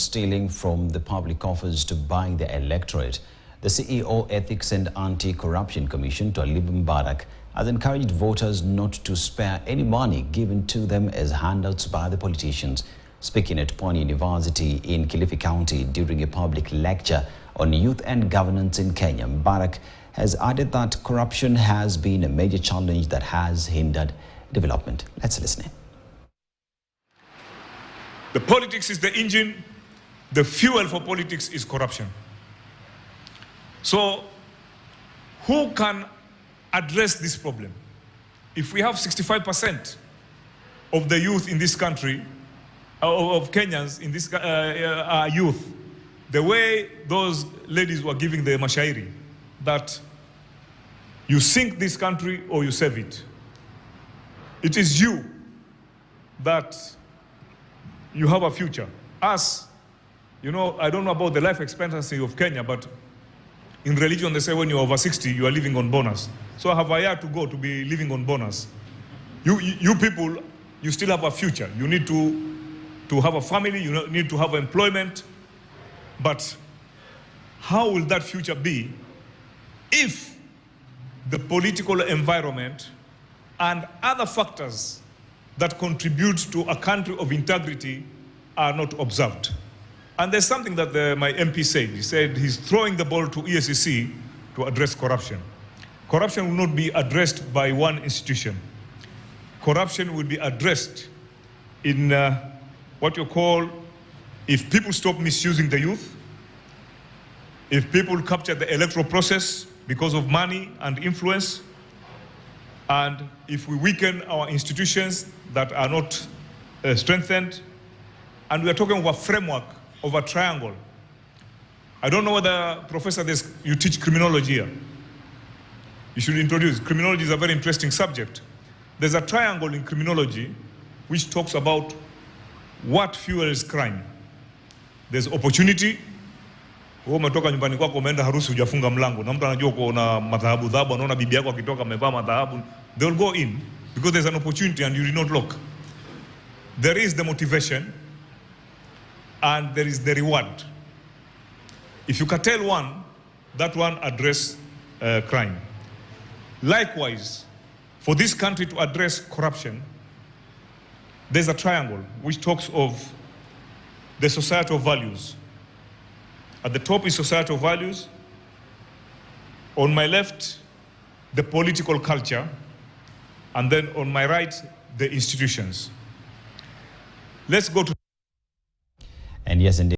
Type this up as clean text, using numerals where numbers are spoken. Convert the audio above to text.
stealing from the public coffers to buy the electorate. The CEO Ethics and Anti-Corruption Commission, Mombasa Road, has encouraged voters not to spare any money given to them as handouts by the politicians. Speaking at Pwani University in Kilifi County during a public lecture on youth and governance in Kenya, Mombasa has added that corruption has been a major challenge that has hindered development. Let's listen in. The politics is the engine, the fuel for politics is corruption. So, who can address this problem? If we have 65% of the youth in this country, of Kenyans in this youth, the way those ladies were giving the mashairi, that you sink this country or you save it. It is you that you have a future. Us, you know, I don't know about the life expectancy of Kenya, but in religion they say when you're over 60, you are living on bonus. So I have a year to go to be living on bonus. You people, you still have a future. You need to have a family, you need to have employment. But how will that future be if the political environment and other factors that contribute to a country of integrity are not observed? And there's something that my MP said. He said he's throwing the ball to EACC to address corruption. Corruption will not be addressed by one institution. Corruption will be addressed in what you call, if people stop misusing the youth, if people capture the electoral process because of money and influence, and if we weaken our institutions that are not strengthened, and we are talking of a framework of a triangle. I don't know whether, Professor, you teach criminology here. You should introduce. Criminology is a very interesting subject. There's a triangle in criminology which talks about what fuels crime. There's opportunity. Wewe umetoka nyumbani kwako umeenda harusi hujafunga mlango na mtu anajua uko na madhahabu, anaona bibi yako akitoka amevaa madhahabu, they will go in because there's an opportunity and you did not lock. There is the motivation and there is the reward. If you curtail one, that one address crime. Likewise, for this country to address corruption, there's a triangle which talks of the societal values. At the top is societal values. On my left, the political culture. And then on my right, the institutions. Let's go to... And yes, indeed.